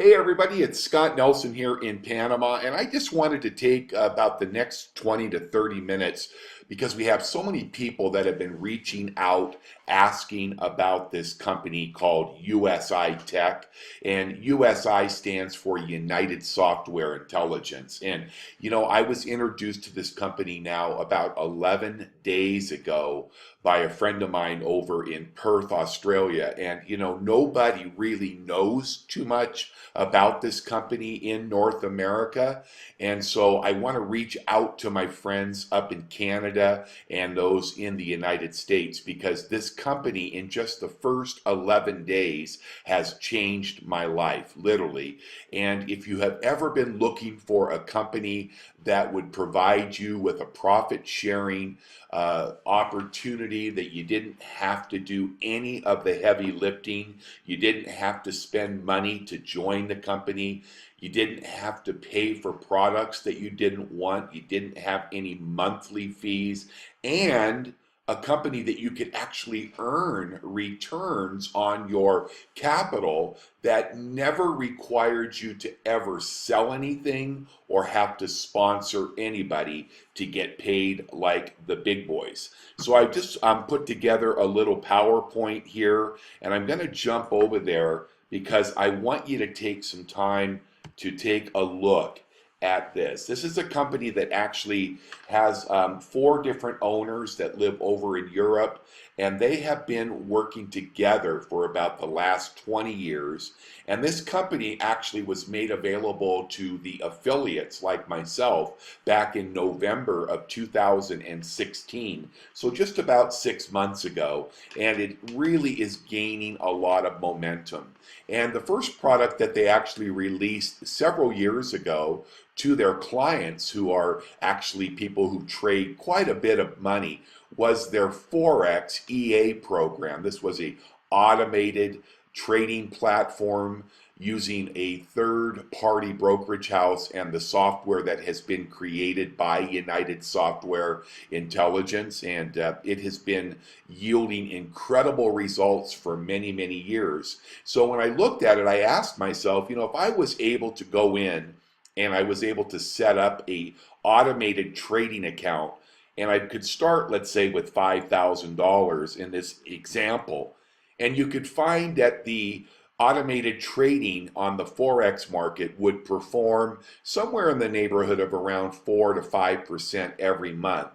Hey everybody, it's Scott Nelson here in Panama, and I just wanted to take about the next 20 to 30 minutes because we have so many people that have been reaching out asking about this company called USI Tech, and USI stands for United Software Intelligence. And I was introduced to this company now about 11 days ago by a friend of mine over in Perth, Australia, and nobody really knows too much about this company in North America. And so I want to reach out to my friends up in Canada and those in the United States because this company in just the first 11 days has changed my life, literally. And if you have ever been looking for a company that would provide you with a profit sharing opportunity that you didn't have to do any of the heavy lifting, you didn't have to spend money to join the company, you didn't have to pay for products that you didn't want, you didn't have any monthly fees, and a company that you could actually earn returns on your capital that never required you to ever sell anything or have to sponsor anybody to get paid like the big boys. So I just put together a little PowerPoint here, and I'm going to jump over there because I want you to take some time to take a look at this. This is a company that actually has 4 different owners that live over in Europe, and they have been working together for about the last 20 years. And this company actually was made available to the affiliates like myself back in November of 2016. So just about 6 months ago, and it really is gaining a lot of momentum. And the first product that they actually released several years ago to their clients, who are actually people who trade quite a bit of money, was their Forex EA program. This was a automated trading platform using a third-party brokerage house and the software that has been created by United Software Intelligence, and it has been yielding incredible results for many, many years. So when I looked at it, I asked myself, if I was able to go in and I was able to set up a automated trading account, and I could start, let's say, with $5,000 in this example, and you could find that the automated trading on the Forex market would perform somewhere in the neighborhood of around 4 to 5% every month.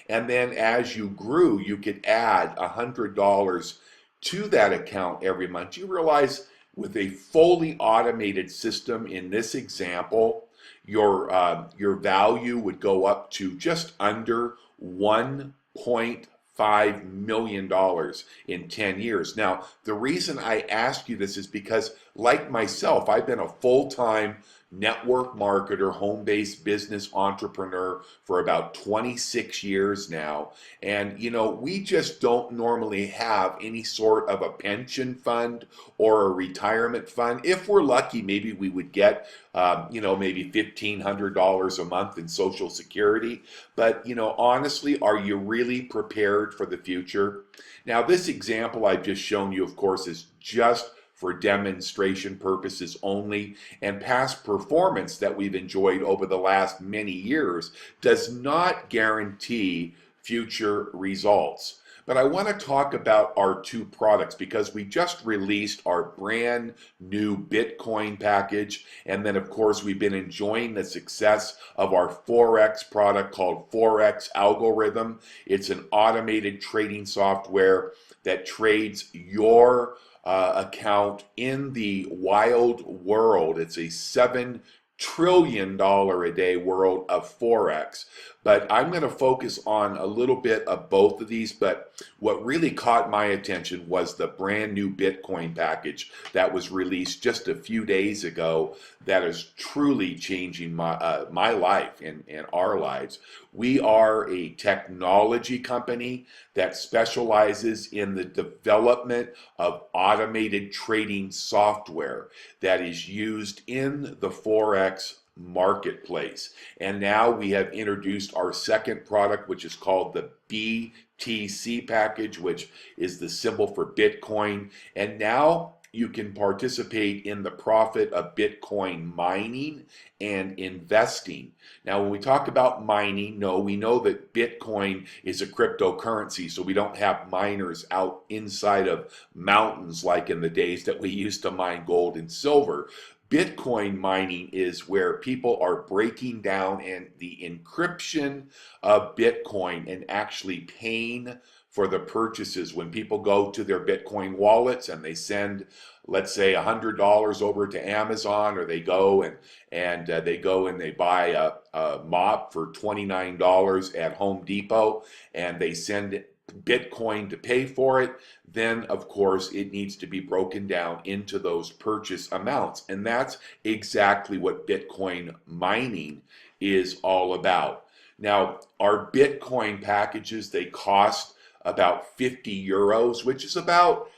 And then as you grew, you could add $100 to that account every month. You realize with a fully automated system in this example, your value would go up to just under $1.5 million in 10 years. Now, the reason I ask you this is because, like myself, I've been a full-time network marketer, home-based business entrepreneur for about 26 years now. And, we just don't normally have any sort of a pension fund or a retirement fund. If we're lucky, maybe we would get, maybe $1,500 a month in Social Security. But, honestly, are you really prepared for the future? Now, this example I've just shown you, of course, is just for demonstration purposes only, and past performance that we've enjoyed over the last many years does not guarantee future results. But I want to talk about our 2 products because we just released our brand new Bitcoin package, and then of course we've been enjoying the success of our Forex product called Forex Algorithm. It's an automated trading software that trades your account in the wild world. It's a $7 trillion a day world of Forex. But I'm going to focus on a little bit of both of these. But what really caught my attention was the brand new Bitcoin package that was released just a few days ago that is truly changing my life and our lives. We are a technology company that specializes in the development of automated trading software that is used in the Forex marketplace. And now we have introduced our second product, which is called the BTC package, which is the symbol for Bitcoin. And now you can participate in the profit of Bitcoin mining and investing. Now, when we talk about mining, no, we know that Bitcoin is a cryptocurrency, so we don't have miners out inside of mountains like in the days that we used to mine gold and silver. Bitcoin mining is where people are breaking down and the encryption of Bitcoin and actually paying for the purchases. When people go to their Bitcoin wallets and they send, let's say, $100 over to Amazon, or they go and they buy a mop for $29 at Home Depot, and they send Bitcoin to pay for it, then of course it needs to be broken down into those purchase amounts. And that's exactly what Bitcoin mining is all about. Now, our Bitcoin packages, they cost about 50 euros, which is about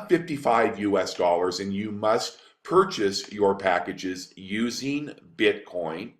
55 US dollars, and you must purchase your packages using Bitcoin.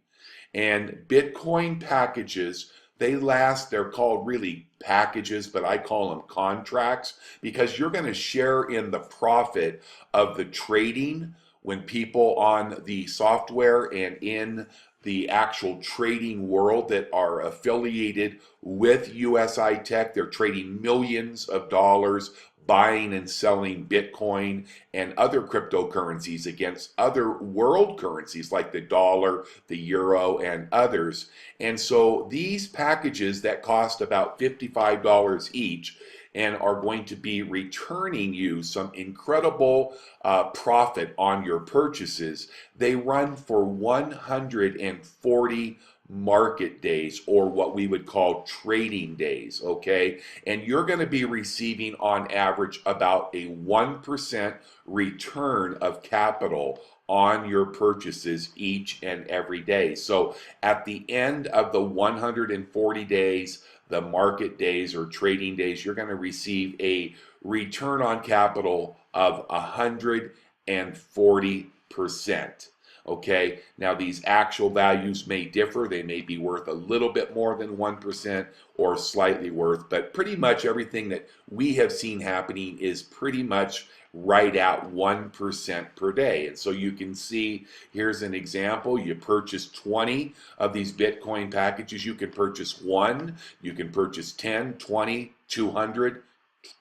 And Bitcoin packages, they're called really packages, but I call them contracts, because you're going to share in the profit of the trading when people on the software and in the actual trading world that are affiliated with USI Tech, they're trading millions of dollars buying and selling Bitcoin and other cryptocurrencies against other world currencies like the dollar, the euro, and others. And so these packages that cost about $55 each and are going to be returning you some incredible profit on your purchases, they run for 140 market days, or what we would call trading days, okay? And you're going to be receiving on average about a 1% return of capital on your purchases each and every day. So at the end of the 140 days, the market days or trading days, you're going to receive a return on capital of 140%. Okay, now these actual values may differ. They may be worth a little bit more than 1% or slightly worth, but pretty much everything that we have seen happening is pretty much right at 1% per day. And so you can see, here's an example. You purchase 20 of these Bitcoin packages. You can purchase one, you can purchase 10, 20, 200,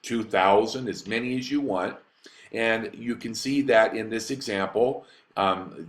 2,000, as many as you want. And you can see that in this example,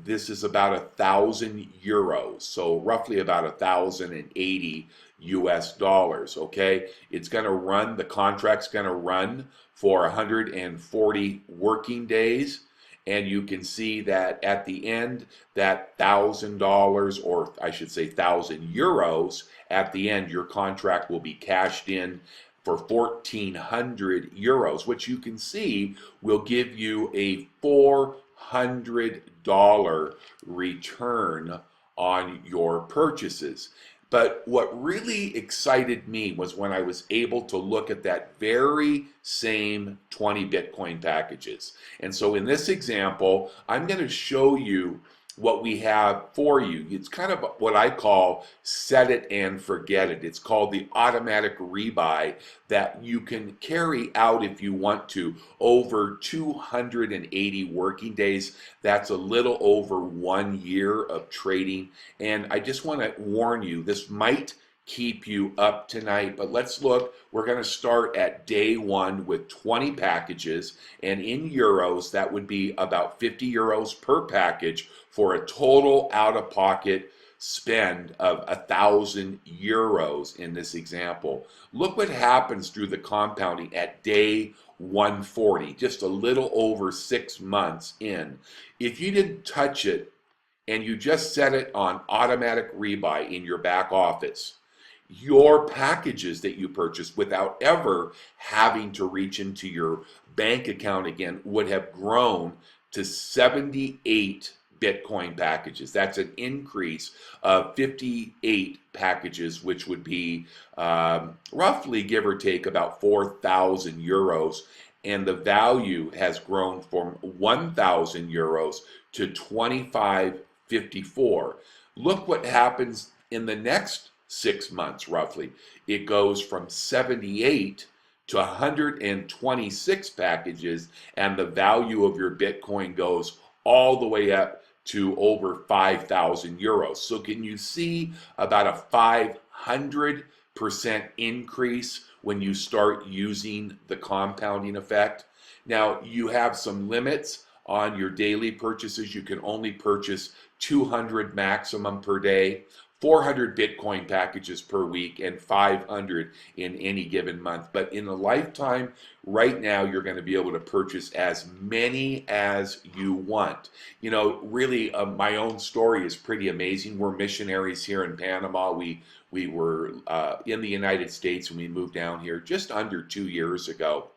this is about 1,000 euros, so roughly about 1,080 US dollars, okay? It's going to run, the contract's going to run for 140 working days, and you can see that at the end, that $1,000, or I should say 1,000 euros, at the end, your contract will be cashed in for 1,400 euros, which you can see will give you a $400 return on your purchases. But what really excited me was when I was able to look at that very same 20 Bitcoin packages. And so in this example, I'm going to show you what we have for you. It's kind of what I call set it and forget it. It's called the automatic rebuy that you can carry out if you want to over 280 working days. That's a little over 1 year of trading. And I just want to warn you, this might keep you up tonight, but let's look. We're going to start at day one with 20 packages, and in euros that would be about 50 euros per package for a total out-of-pocket spend of 1,000 euros in this example. Look what happens through the compounding at day 140, just a little over 6 months in. If you didn't touch it and you just set it on automatic rebuy in your back office, your packages that you purchased without ever having to reach into your bank account again would have grown to 78 Bitcoin packages. That's an increase of 58 packages, which would be roughly, give or take, about 4,000 euros. And the value has grown from 1,000 euros to 2,554. Look what happens in the next 6 months, roughly. It goes from 78 to 126 packages, and the value of your Bitcoin goes all the way up to over 5,000 euros. So can you see about a 500% increase when you start using the compounding effect? Now, you have some limits on your daily purchases. You can only purchase 200 maximum per day, 400 Bitcoin packages per week, and 500 in any given month. But in a lifetime, right now, you're going to be able to purchase as many as you want. You know, really, my own story is pretty amazing. We're missionaries here in Panama. We were in the United States when we moved down here just under 2 years ago.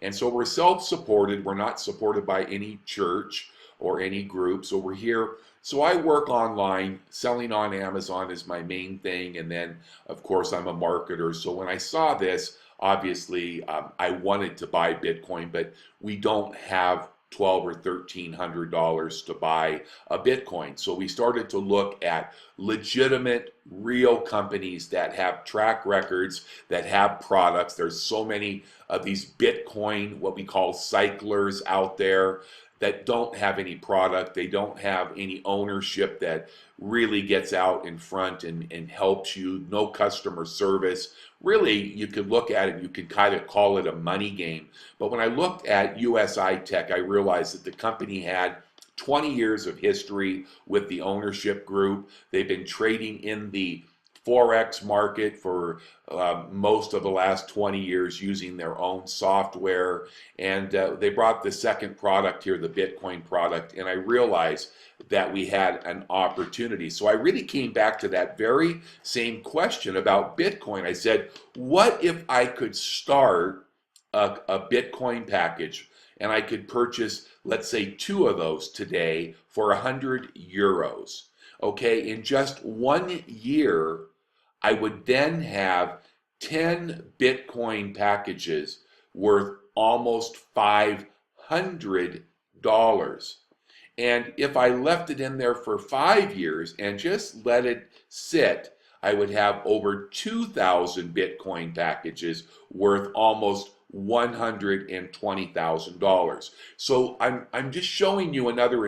And so we're self-supported. We're not supported by any church or any group. So we're here. So I work online. Selling on Amazon is my main thing. And then, of course, I'm a marketer. So when I saw this, obviously, I wanted to buy Bitcoin, but we don't have $1,200 or $1,300 to buy a Bitcoin. So we started to look at legitimate, real companies that have track records, that have products. There's so many of these Bitcoin, what we call cyclers out there, that don't have any product. They don't have any ownership that really gets out in front and helps you. No customer service. Really, you could look at it, you could kind of call it a money game. But when I looked at USI Tech, I realized that the company had 20 years of history with the ownership group. They've been trading in the Forex market for most of the last 20 years using their own software. And they brought the second product here, the Bitcoin product, and I realized that we had an opportunity. So I really came back to that very same question about Bitcoin. I said, what if I could start a Bitcoin package and I could purchase, let's say, 2 of those today for 100 euros? Okay, in just 1 year, I would then have 10 Bitcoin packages worth almost $500. And if I left it in there for 5 years and just let it sit, I would have over 2,000 Bitcoin packages worth almost $120,000. So I'm just showing you another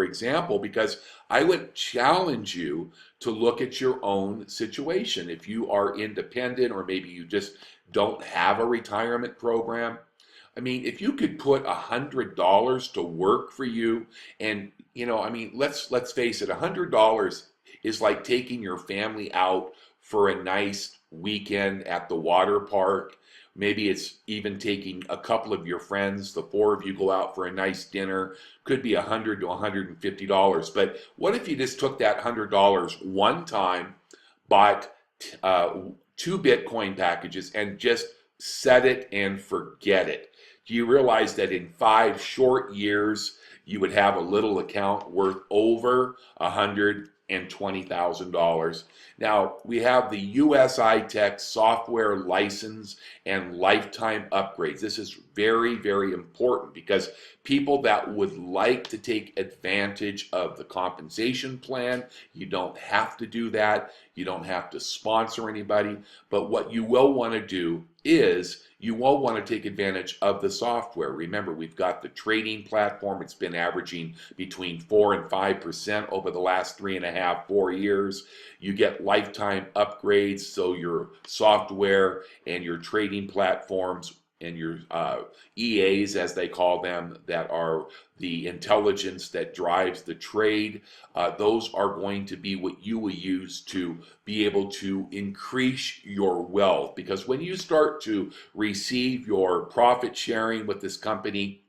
example because I would challenge you to look at your own situation. If you are independent or maybe you just don't have a retirement program, I mean, if you could put $100 to work for you, and I mean, let's face it, $100 is like taking your family out for a nice weekend at the water park. Maybe it's even taking a couple of your friends, the 4 of you go out for a nice dinner, could be $100 to $150. But what if you just took that $100 one time, bought 2 Bitcoin packages, and just set it and forget it? Do you realize that in 5 short years, you would have a little account worth over $120,000? Now, we have the USI Tech software license and lifetime upgrades. This is very, very important because people that would like to take advantage of the compensation plan, you don't have to do that. You don't have to sponsor anybody. But what you will want to do is you will want to take advantage of the software. Remember, we've got the trading platform. It's been averaging between 4 and 5% over the last 3.5, 4 years. You get lifetime upgrades, so your software and your trading platforms and your EAs, as they call them, that are the intelligence that drives the trade, those are going to be what you will use to be able to increase your wealth. Because when you start to receive your profit sharing with this company,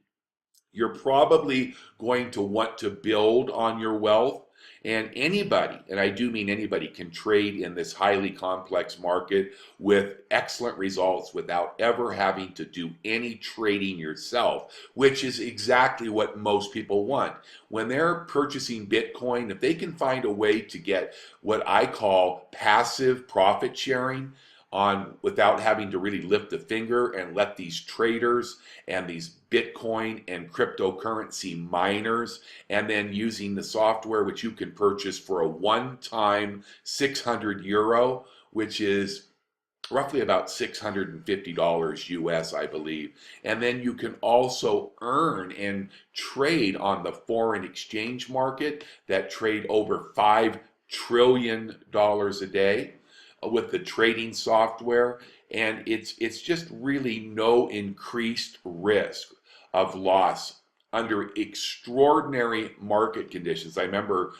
you're probably going to want to build on your wealth. And anybody, and I do mean anybody, can trade in this highly complex market with excellent results without ever having to do any trading yourself, which is exactly what most people want. When they're purchasing Bitcoin, if they can find a way to get what I call passive profit sharing without having to really lift a finger and let these traders and these Bitcoin and cryptocurrency miners, and then using the software which you can purchase for a one-time 600 euro, which is roughly about $650 US, I believe. And then you can also earn and trade on the foreign exchange market that trade over $5 trillion a day with the trading software. And it's just really no increased risk of loss under extraordinary market conditions. I remember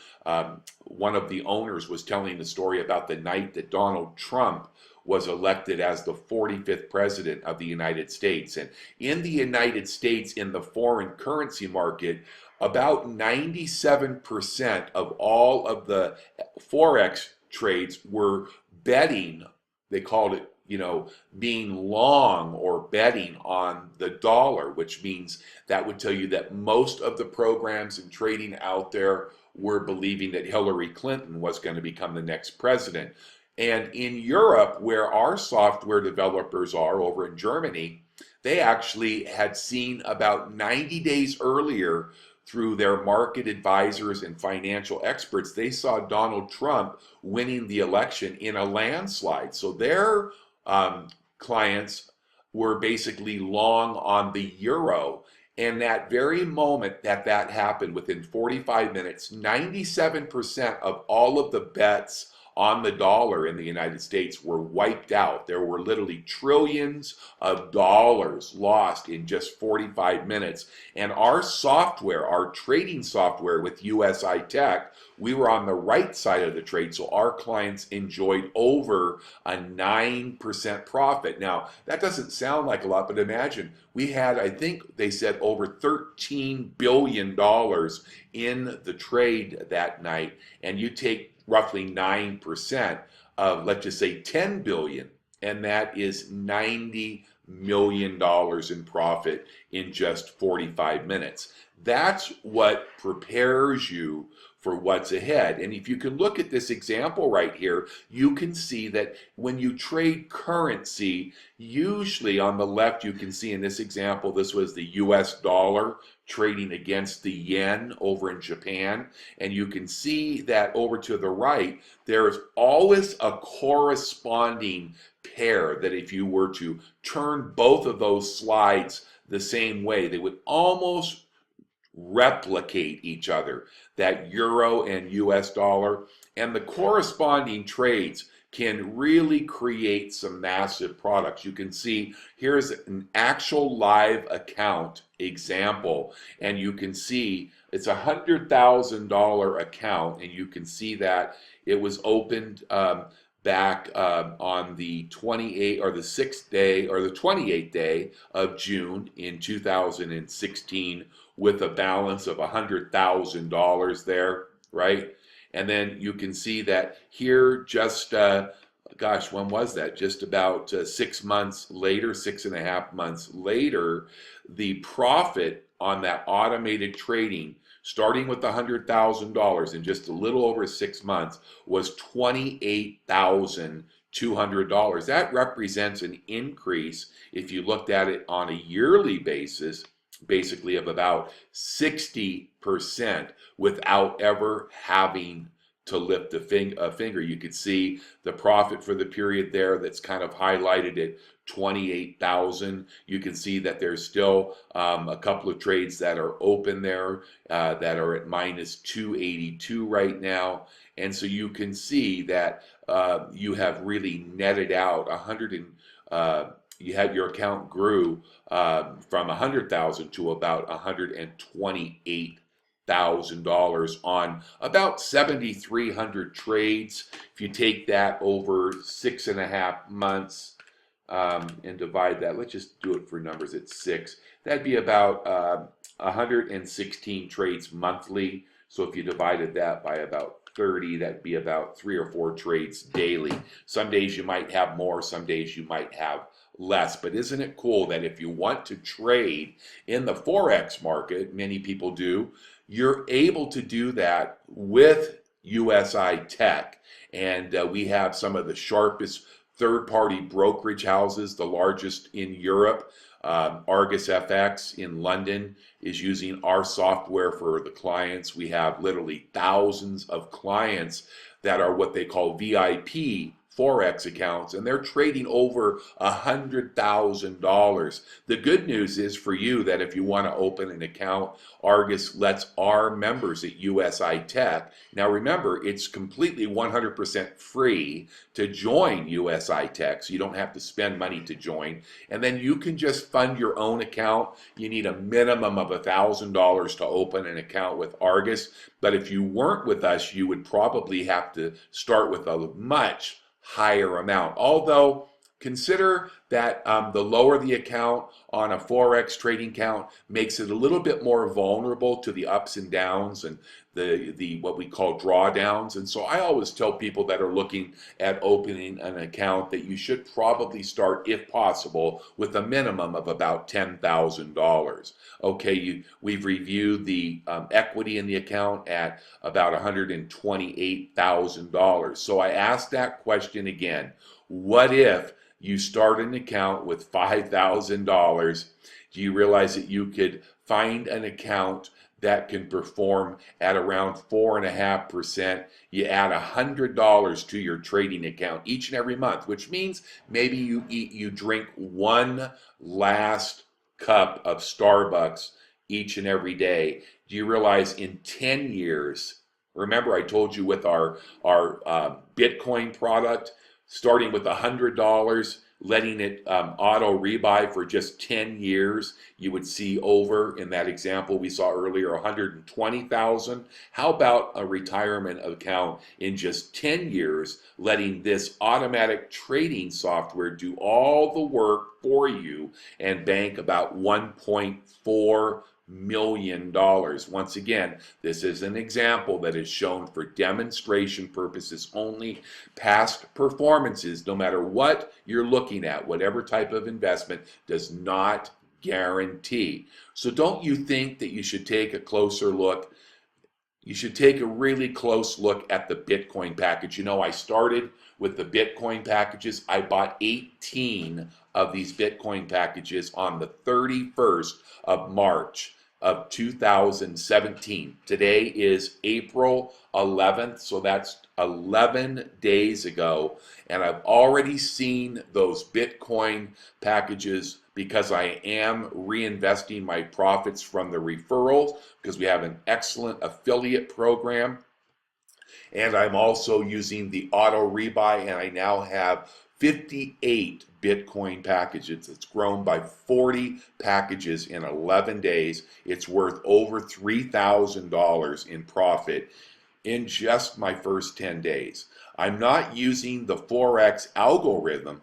one of the owners was telling the story about the night that Donald Trump was elected as the 45th president of the United States. And in the United States, in the foreign currency market, about 97% of all of the Forex trades were betting, they called it, being long or betting on the dollar, which means that would tell you that most of the programs and trading out there were believing that Hillary Clinton was going to become the next president. And in Europe, where our software developers are over in Germany, they actually had seen about 90 days earlier through their market advisors and financial experts, they saw Donald Trump winning the election in a landslide. So their clients were basically long on the euro. And that very moment that that happened, within 45 minutes, 97% of all of the bets on the dollar in the United States were wiped out. There were literally trillions of dollars lost in just 45 minutes. And our software, our trading software with USI Tech, we were on the right side of the trade, so our clients enjoyed over a 9% profit. Now, that doesn't sound like a lot, but imagine we had, I think they said, over $13 billion in the trade that night, and you take roughly 9% of, let's just say, 10 billion, and that is $90 million in profit in just 45 minutes. That's what prepares you for what's ahead. And if you can look at this example right here, you can see that when you trade currency, usually on the left you can see in this example, this was the US dollar trading against the yen over in Japan. And you can see that over to the right, there's always a corresponding pair that if you were to turn both of those slides the same way, they would almost replicate each other, that euro and US dollar, and the corresponding trades can really create some massive products. You can see here's an actual live account example, and you can see it's $100,000 account, and you can see that it was opened back on the 28th or the 6th day or the 28th day of June in 2016 with a balance of $100,000 there, right? And then you can see that here just, gosh, when was that? Just about 6 months later, 6.5 months later, the profit on that automated trading, starting with $100,000 in just a little over 6 months, was $28,200. That represents an increase, if you looked at it on a yearly basis, basically of about 60% without ever having to lift a finger. You could see the profit for the period there that's kind of highlighted at 28,000. You can see that there's still a couple of trades that are open there that are at minus 282 right now. And so you can see that you have really netted out you had your account grew from 100,000 to about $128,000 on about 7,300 trades. If you take that over 6.5 months and divide that, let's just do it for numbers at 6. That'd be about 116 trades monthly. So if you divided that by about 30, that'd be about 3 or 4 trades daily. Some days you might have more, some days you might have less. But isn't it cool that if you want to trade in the Forex market, many people do, you're able to do that with USI Tech. And we have some of the sharpest third-party brokerage houses, the largest in Europe. Argus FX in London is using our software for the clients. We have literally thousands of clients that are what they call VIP Forex accounts, and they're trading over $100,000. The good news is for you that if you want to open an account, Argus lets our members at USI Tech. Now remember, it's completely 100% free to join USI Tech, so you don't have to spend money to join. And then you can just fund your own account. You need a minimum of $1,000 to open an account with Argus. But if you weren't with us, you would probably have to start with a much higher amount. Although, consider that the lower the account on a Forex trading account makes it a little bit more vulnerable to the ups and downs and the what we call drawdowns. And so I always tell people that are looking at opening an account that you should probably start, if possible, with a minimum of about $10,000. Okay, we've reviewed the equity in the account at about $128,000. So I asked that question again. What if you start an account with $5,000? Do you realize that you could find an account that can perform at around 4.5%? You add $100 to your trading account each and every month, which means maybe you drink one last cup of Starbucks each and every day. Do you realize in 10 years, remember I told you with our Bitcoin product, starting with $100, letting it auto rebuy for just 10 years, you would see over, in that example we saw earlier, 120,000. How about a retirement account in just 10 years, letting this automatic trading software do all the work for you and bank about $1.4 million. Once again, this is an example that is shown for demonstration purposes only. Past performances, no matter what you're looking at, whatever type of investment, does not guarantee. So don't you think that you should take a closer look? You should take a really close look at the Bitcoin package. You know, I started with the Bitcoin packages. I bought 18 of these Bitcoin packages on the 31st of March of 2017. Today is April 11th, so that's 11 days ago, and I've already seen those Bitcoin packages because I am reinvesting my profits from the referrals because we have an excellent affiliate program, and I'm also using the auto rebuy, and I now have 58 Bitcoin packages. It's grown by 40 packages in 11 days. It's worth over $3,000 in profit in just my first 10 days. I'm not using the Forex algorithm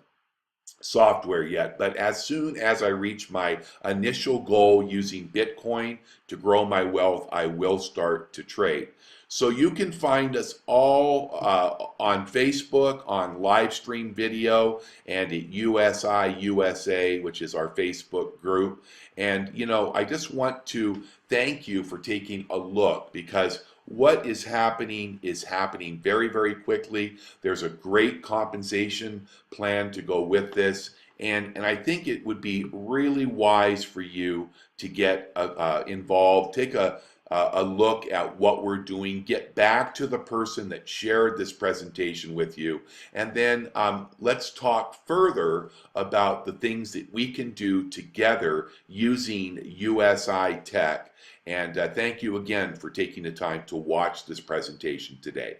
software yet, but as soon as I reach my initial goal using Bitcoin to grow my wealth, I will start to trade. So you can find us all on Facebook, on live stream video, and at USI USA, which is our Facebook group. And you know, I just want to thank you for taking a look, because what is happening very, very quickly. There's a great compensation plan to go with this. And I think it would be really wise for you to get involved, take a look at what we're doing, get back to the person that shared this presentation with you, and then let's talk further about the things that we can do together using USI Tech. And thank you again for taking the time to watch this presentation today.